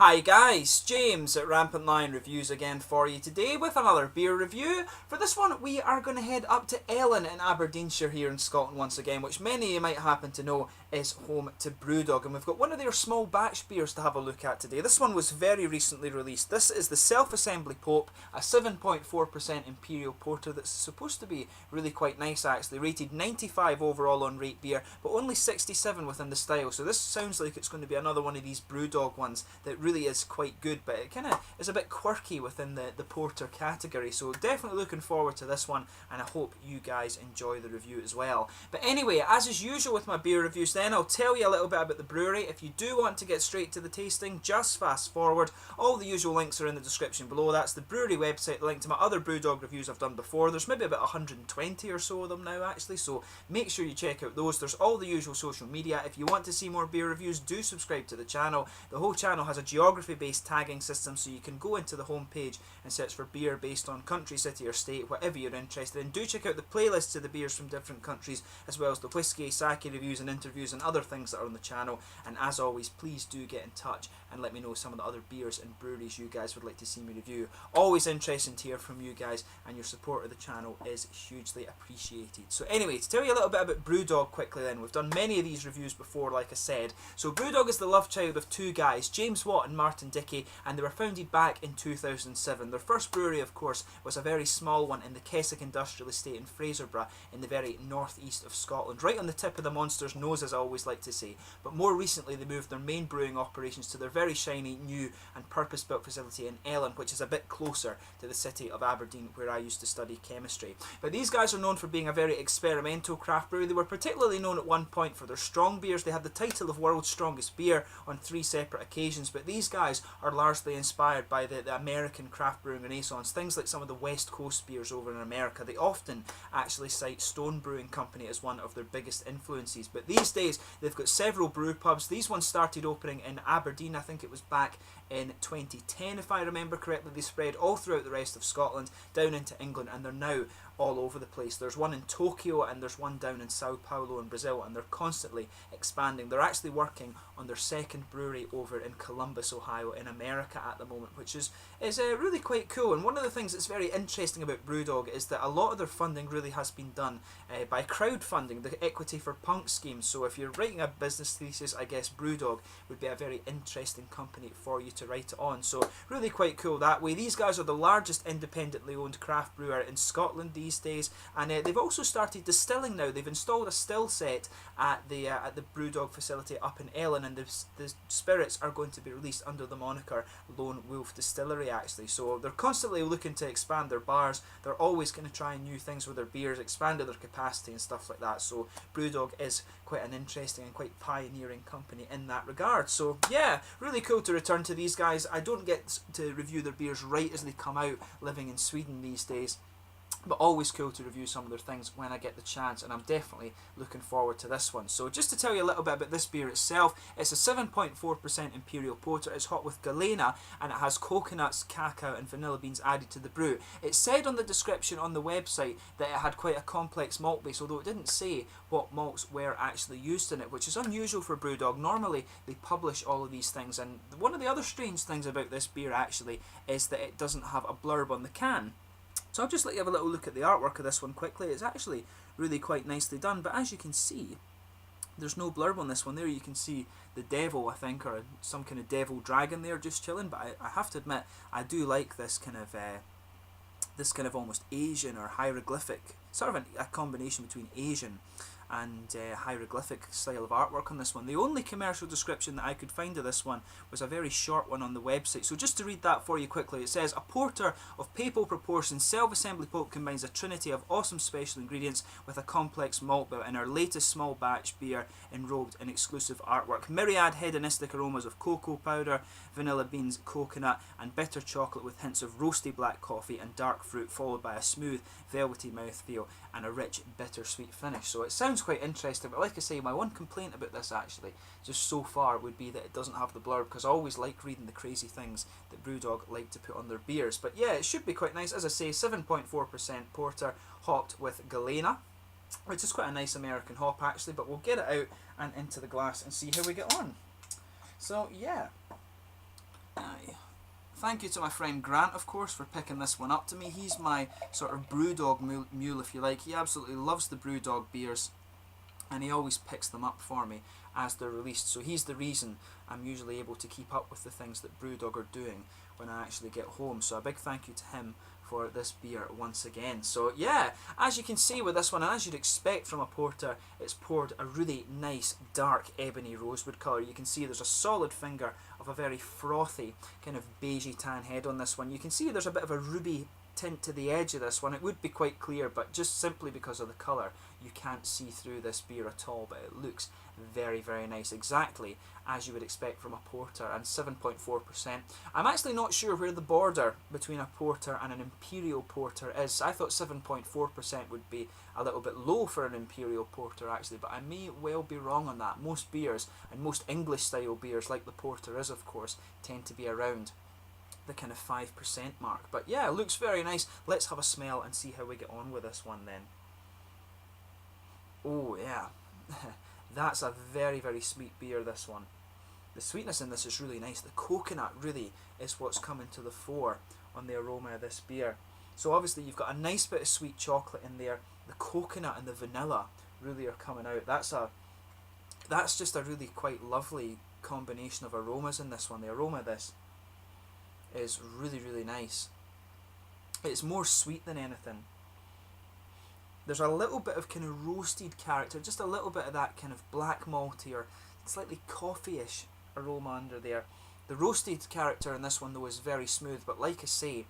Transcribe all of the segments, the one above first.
Hi guys, James at RampantLionReviews again for you today with another beer review. For this one we are going to head up to Ellon in Aberdeenshire here in Scotland once again, which many of you might happen to know is home to Brewdog, and we've got one of their small batch beers to have a look at today. This one was very recently released. This is the Self-Assembly Pope, a 7.4% Imperial Porter that's supposed to be really quite nice actually, rated 95 overall on Rate Beer, but only 67 within the style, so this sounds like it's going to be another one of these Brewdog ones that really is quite good, but it kind of is a bit quirky within the porter category, so definitely looking forward to this one, and I hope you guys enjoy the review as well. But anyway, as is usual with my beer reviews then, I'll tell you a little bit about the brewery. If you do want to get straight to the tasting, just fast forward. All the usual links are in the description below. That's the brewery website, the link to my other Brewdog reviews I've done before. There's maybe about 120 or so of them now actually, so make sure you check out those. There's all the usual social media. If you want to see more beer reviews, do subscribe to the channel. The whole channel has a geography-based tagging system, so you can go into the home page and search for beer based on country, city or state, whatever you're interested in. Do check out the playlists of the beers from different countries, as well as the whiskey, sake reviews and interviews and other things that are on the channel. And as always, please do get in touch and let me know some of the other beers and breweries you guys would like to see me review. Always interesting to hear from you guys, and your support of the channel is hugely appreciated. So anyway, to tell you a little bit about Brewdog quickly then, we've done many of these reviews before, like I said. So Brewdog is the love child of two guys, James Watt and Martin Dickey, and they were founded back in 2007. Their first brewery, of course, was a very small one in the Keswick Industrial Estate in Fraserburgh in the very northeast of Scotland, right on the tip of the monster's nose, as I always like to say. But more recently they moved their main brewing operations to their very shiny, new and purpose-built facility in Ellon, which is a bit closer to the city of Aberdeen, where I used to study chemistry. But these guys are known for being a very experimental craft brewery. They were particularly known at one point for their strong beers. They had the title of World's Strongest Beer on 3 separate occasions, but these guys are largely inspired by the American craft brewing renaissance. Things like some of the West Coast beers over in America. They often actually cite Stone Brewing Company as one of their biggest influences, but these days they've got several brew pubs. These ones started opening in Aberdeen, I think it was back in 2010 if I remember correctly. They spread all throughout the rest of Scotland, down into England, and they're now all over the place. There's one in Tokyo and there's one down in Sao Paulo in Brazil, and they're constantly expanding. They're actually working on their second brewery over in Columbus, Ohio in America at the moment, which is really quite cool. And one of the things that's very interesting about Brewdog is that a lot of their funding really has been done by crowdfunding, the Equity for Punk scheme. So if you're writing a business thesis, I guess Brewdog would be a very interesting company for you to write it on. So really quite cool that way. These guys are the largest independently owned craft brewer in Scotland these days, and they've also started distilling now. They've installed a still set at the Brewdog facility up in Ellon, and the spirits are going to be released under the moniker Lone Wolf Distillery actually. So they're constantly looking to expand their bars. They're always going to try new things with their beers, expand their capacity and stuff like that. So Brewdog is quite an interesting and quite pioneering company in that regard. So yeah, really cool to return to these guys. I don't get to review their beers right as they come out living in Sweden these days, but always cool to review some of their things when I get the chance, and I'm definitely looking forward to this one. So just to tell you a little bit about this beer itself, it's a 7.4% Imperial Porter. It's hot with galena, and it has coconuts, cacao and vanilla beans added to the brew. It said on the description on the website that it had quite a complex malt base, although it didn't say what malts were actually used in it, which is unusual for Brewdog. Normally they publish all of these things, and one of the other strange things about this beer actually is that it doesn't have a blurb on the can. So I'll just let you have a little look at the artwork of this one quickly. It's actually really quite nicely done, but as you can see, there's no blurb on this one. There you can see the devil, I think, or some kind of devil dragon there just chilling, but I have to admit, I do like this kind of almost Asian or hieroglyphic, sort of a combination between Asian and hieroglyphic style of artwork on this one. The only commercial description that I could find of this one was a very short one on the website, so just to read that for you quickly, it says, a porter of papal proportions, Self-Assembly Pope combines a trinity of awesome special ingredients with a complex malt bill in our latest small batch beer enrobed in exclusive artwork. Myriad hedonistic aromas of cocoa powder, vanilla beans, coconut and bitter chocolate with hints of roasty black coffee and dark fruit, followed by a smooth velvety mouthfeel and a rich bittersweet finish. So it sounds quite interesting, but like I say, my one complaint about this actually, just so far, would be that it doesn't have the blurb, because I always like reading the crazy things that Brewdog like to put on their beers. But yeah, it should be quite nice. As I say, 7.4% porter, hopped with galena, which is quite a nice American hop actually, but we'll get it out and into the glass and see how we get on. So yeah, thank you to my friend Grant, of course, for picking this one up to me. He's my sort of Brewdog mule, if you like. He absolutely loves the Brewdog beers, and he always picks them up for me as they're released. So he's the reason I'm usually able to keep up with the things that Brewdog are doing when I actually get home. So a big thank you to him for this beer once again. So yeah, as you can see with this one, and as you'd expect from a porter, it's poured a really nice dark ebony rosewood colour. You can see there's a solid finger of a very frothy kind of beigey tan head on this one. You can see there's a bit of a ruby tint to the edge of this one. It would be quite clear, but just simply because of the colour you can't see through this beer at all, but it looks very, very nice, exactly as you would expect from a porter, and 7.4%. I'm actually not sure where the border between a porter and an Imperial porter is. I thought 7.4% would be a little bit low for an Imperial porter actually, but I may well be wrong on that. Most beers, and most English style beers like the porter is of course, tend to be around the kind of 5% mark. But yeah, it looks very nice. Let's have a smell and see how we get on with this one then. Oh yeah, that's a very, very sweet beer, this one. The sweetness in this is really nice. The coconut really is what's coming to the fore on the aroma of this beer. So obviously you've got a nice bit of sweet chocolate in there. The coconut and the vanilla really are coming out. That's just a really quite lovely combination of aromas in this one. The aroma of this is really, really nice. It's more sweet than anything. There's a little bit of kind of roasted character, just a little bit of that kind of black malty or slightly coffee-ish aroma under there. The roasted character in this one though is very smooth, but like I say,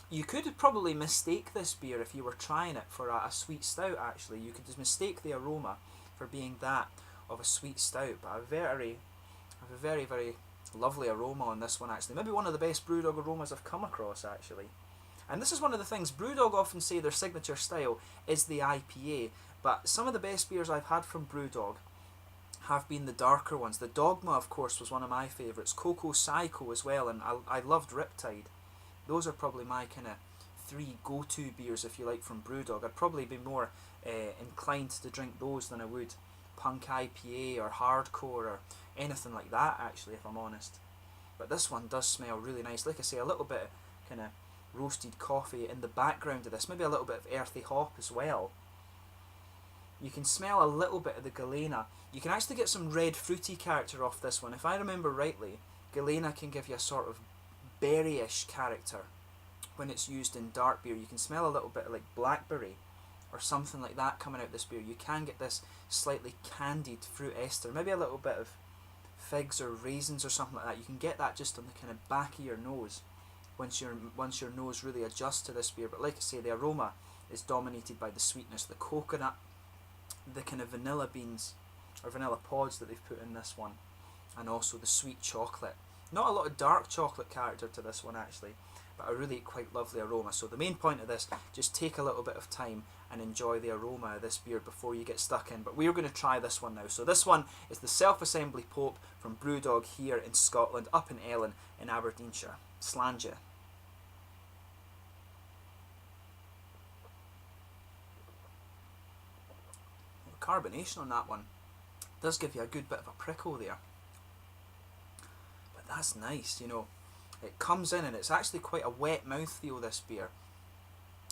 you could probably mistake this beer if you were trying it for a sweet stout actually. You could just mistake the aroma for being that of a sweet stout, but a very, very lovely aroma on this one actually. Maybe one of the best Brewdog aromas I've come across actually. And this is one of the things, Brewdog often say their signature style is the IPA, but some of the best beers I've had from Brewdog have been the darker ones. The Dogma, of course, was one of my favourites. Cocoa Psycho as well, and I loved Riptide. Those are probably my kind of three go-to beers, if you like, from Brewdog. I'd probably be more inclined to drink those than I would Punk IPA or Hardcore or anything like that, actually, if I'm honest. But this one does smell really nice. Like I say, a little bit of kind of roasted coffee in the background of this, maybe a little bit of earthy hop as well. You can smell a little bit of the Galena. You can actually get some red fruity character off this one. If I remember rightly, Galena can give you a sort of berry-ish character when it's used in dark beer. You can smell a little bit of like blackberry or something like that coming out this beer. You can get this slightly candied fruit ester, maybe a little bit of figs or raisins or something like that. You can get that just on the kind of back of your nose once your nose really adjusts to this beer. But like I say, the aroma is dominated by the sweetness, the coconut, the kind of vanilla beans or vanilla pods that they've put in this one, and also the sweet chocolate. Not a lot of dark chocolate character to this one actually, but a really quite lovely aroma. So the main point of this, just take a little bit of time and enjoy the aroma of this beer before you get stuck in. But we're going to try this one now. So this one is the Self-Assembly Pope from Brewdog here in Scotland, up in Ellon in Aberdeenshire. Slàinte. Carbonation on that one does give you a good bit of a prickle there, but that's nice, you know. It comes in and it's actually quite a wet mouthfeel, this beer.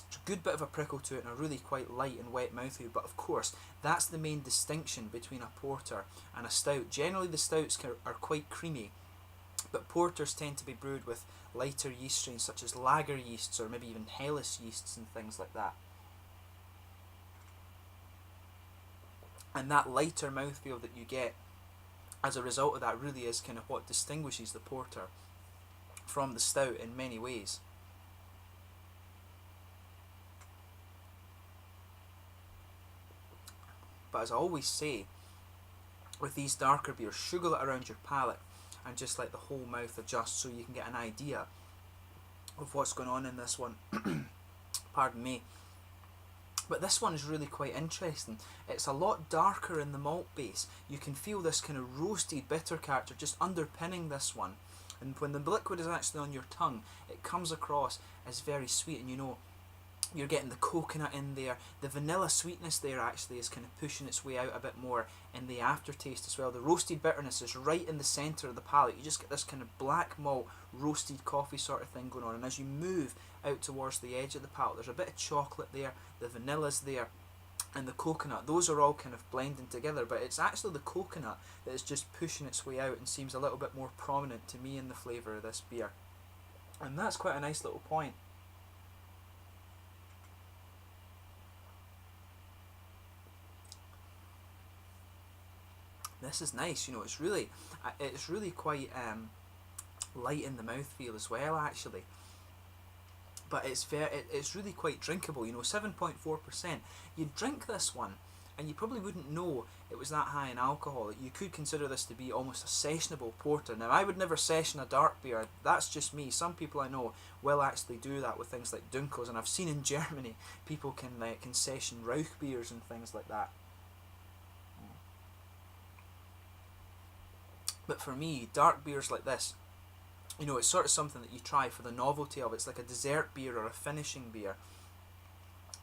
It's a good bit of a prickle to it and a really quite light and wet mouthfeel, but of course that's the main distinction between a porter and a stout. Generally the stouts are quite creamy, but porters tend to be brewed with lighter yeast strains such as lager yeasts or maybe even Helles yeasts and things like that. And that lighter mouthfeel that you get as a result of that really is kind of what distinguishes the porter from the stout in many ways. But as I always say, with these darker beers, sugar it around your palate and just let the whole mouth adjust so you can get an idea of what's going on in this one. Pardon me. But this one is really quite interesting. It's a lot darker in the malt base. You can feel this kind of roasted bitter character just underpinning this one. And when the liquid is actually on your tongue, it comes across as very sweet. And you know, You're getting the coconut in there. The vanilla sweetness there actually is kind of pushing its way out a bit more in the aftertaste as well. The roasted bitterness is right in the centre of the palate. You just get this kind of black malt roasted coffee sort of thing going on. And as you move out towards the edge of the palate, there's a bit of chocolate there, the vanilla's there, and the coconut. Those are all kind of blending together, but it's actually the coconut that is just pushing its way out and seems a little bit more prominent to me in the flavour of this beer. And that's quite a nice little point. This is nice, you know, it's really quite light in the mouthfeel as well, actually. But it's really quite drinkable, you know, 7.4%. You'd drink this one, and you probably wouldn't know it was that high in alcohol. You could consider this to be almost a sessionable porter. Now, I would never session a dark beer. That's just me. Some people I know will actually do that with things like Dunkels, and I've seen in Germany people can session Rauch beers and things like that. But for me, dark beers like this, you know, it's sort of something that you try for the novelty of it. It's like a dessert beer or a finishing beer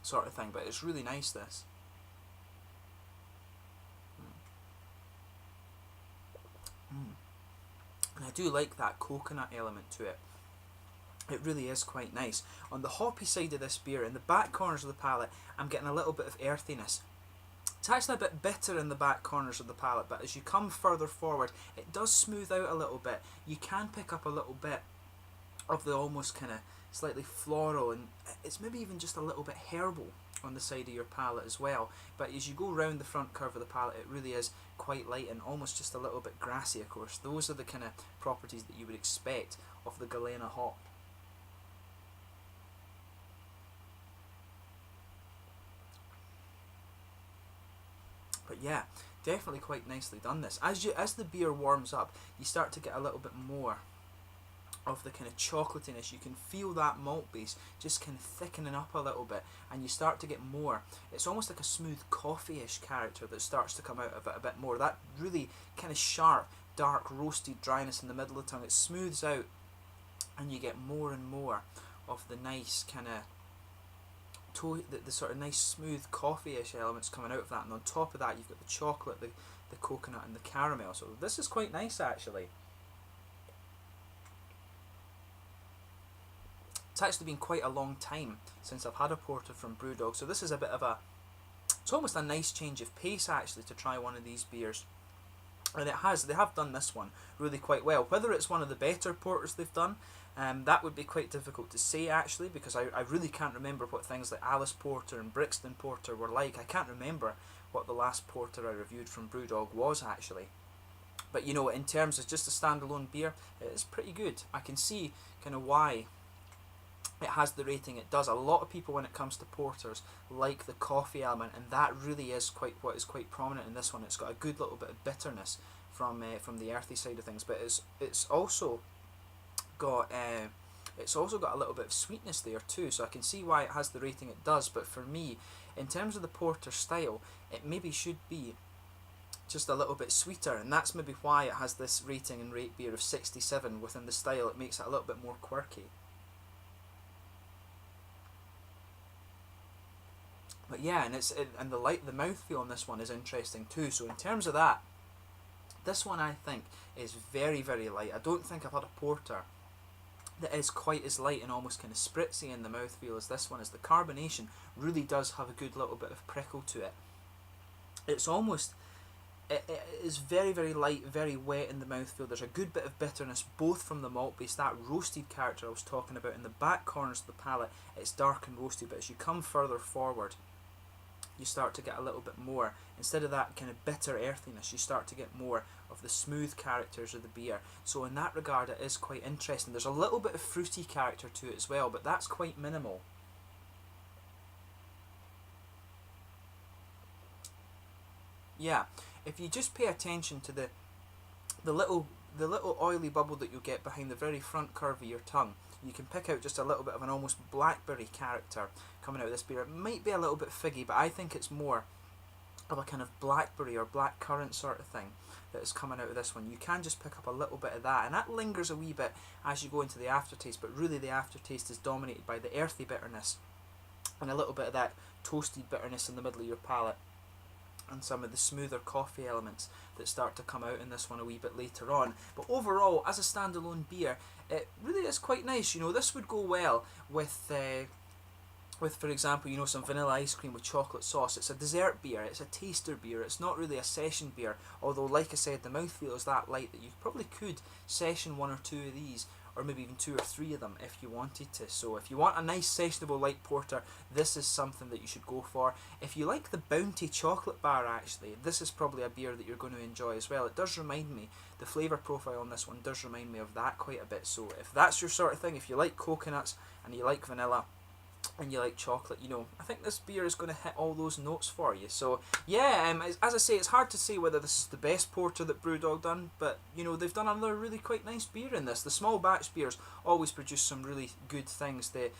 sort of thing, but it's really nice, this. And I do like that coconut element to it. It really is quite nice. On the hoppy side of this beer, in the back corners of the palate, I'm getting a little bit of earthiness. It's actually a bit bitter in the back corners of the palate, but as you come further forward, it does smooth out a little bit. You can pick up a little bit of the almost kind of slightly floral, and it's maybe even just a little bit herbal on the side of your palate as well. But as you go round the front curve of the palate, it really is quite light and almost just a little bit grassy, of course. Those are the kind of properties that you would expect of the Galena hop. But yeah, definitely quite nicely done this. As the beer warms up, you start to get a little bit more of the kind of chocolatiness. You can feel that malt base just kind of thickening up a little bit, and you start to get more. It's almost like a smooth coffee-ish character that starts to come out of it a bit more. That really kind of sharp, dark, roasted dryness in the middle of the tongue, it smooths out, and you get more and more of the nice kind of the sort of nice smooth coffee-ish elements coming out of that, and on top of that you've got the chocolate, the coconut and the caramel. So this is quite nice, actually. It's actually been quite a long time since I've had a porter from Brewdog, so this is a bit of it's almost a nice change of pace actually to try one of these beers. And they have done this one really quite well. Whether it's one of the better porters they've done, that would be quite difficult to say actually, because I really can't remember what things like Alice Porter and Brixton Porter were like. I can't remember what the last porter I reviewed from Brewdog was actually. But you know, in terms of just a standalone beer, it's pretty good. I can see kind of why it has the rating it does. A lot of people, when it comes to porters, like the coffee element, and that really is quite prominent in this one. It's got a good little bit of bitterness from the earthy side of things, but it's also got a little bit of sweetness there too. So I can see why it has the rating it does. But for me, in terms of the porter style, it maybe should be just a little bit sweeter, and that's maybe why it has this rating and rate beer of 67 within the style. It makes it a little bit more quirky. But yeah, and the mouthfeel on this one is interesting too. So in terms of that, this one I think is very, very light. I don't think I've had a porter that is quite as light and almost kind of spritzy in the mouthfeel as this one is. The carbonation really does have a good little bit of prickle to it. It's almost, it is very, very light, very wet in the mouthfeel. There's a good bit of bitterness both from the malt base, that roasted character I was talking about. In the back corners of the palate, it's dark and roasty, but as you come further forward, you start to get a little bit more. Instead of that kind of bitter earthiness, you start to get more of the smooth characters of the beer. So in that regard, it is quite interesting. There's a little bit of fruity character to it as well, but that's quite minimal. Yeah, if you just pay attention to the little oily bubble that you'll get behind the very front curve of your tongue, you can pick out just a little bit of an almost blackberry character coming out of this beer. It might be a little bit figgy, but I think it's more of a kind of blackberry or blackcurrant sort of thing that is coming out of this one. You can just pick up a little bit of that, and that lingers a wee bit as you go into the aftertaste, but really the aftertaste is dominated by the earthy bitterness and a little bit of that toasted bitterness in the middle of your palate, and some of the smoother coffee elements that start to come out in this one a wee bit later on. But overall, as a standalone beer, it really is quite nice. You know, this would go well with, for example, you know, some vanilla ice cream with chocolate sauce. It's a dessert beer, it's a taster beer, it's not really a session beer, although like I said, the mouthfeel is that light that you probably could session one or two of these, or maybe even two or three of them if you wanted to. So if you want a nice sessionable light porter, this is something that you should go for. If you like the Bounty chocolate bar, actually, this is probably a beer that you're going to enjoy as well. It does remind me, the flavour profile on this one does remind me of that quite a bit. So if that's your sort of thing, if you like coconuts and you like vanilla and you like chocolate, you know, I think this beer is going to hit all those notes for you. So yeah, as I say, it's hard to say whether this is the best porter that Brewdog done, but you know, they've done another really quite nice beer in this. The small batch beers always produce some really good things. The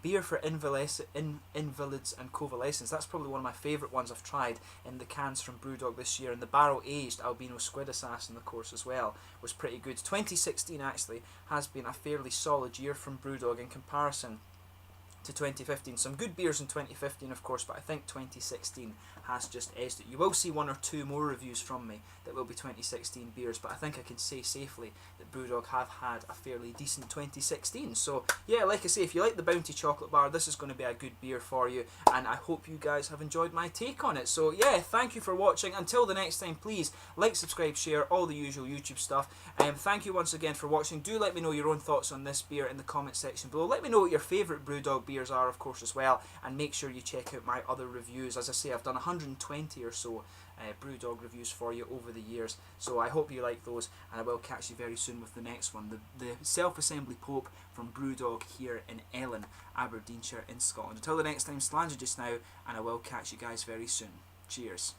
beer for invalids and convalescents, that's probably one of my favourite ones I've tried in the cans from Brewdog this year, and the barrel aged albino squid assassin, of course, as well, was pretty good. 2016 actually has been a fairly solid year from Brewdog in comparison to 2015. Some good beers in 2015, of course, but I think 2016 has just edged it. You will see one or two more reviews from me that will be 2016 beers, but I think I can say safely that Brewdog have had a fairly decent 2016. So yeah, like I say, if you like the Bounty chocolate bar, this is going to be a good beer for you, and I hope you guys have enjoyed my take on it. So yeah, thank you for watching. Until the next time, please like, subscribe, share, all the usual YouTube stuff. Thank you once again for watching. Do let me know your own thoughts on this beer in the comment section below. Let me know what your favourite Brewdog beers are, of course, as well, and make sure you check out my other reviews. As I say, I've done 120 or so Brewdog reviews for you over the years, so I hope you like those, and I will catch you very soon with the next one, the self-assembly Pope from Brewdog here in Ellon, Aberdeenshire in Scotland. Until the next time, Slanger just now, and I will catch you guys very soon. Cheers.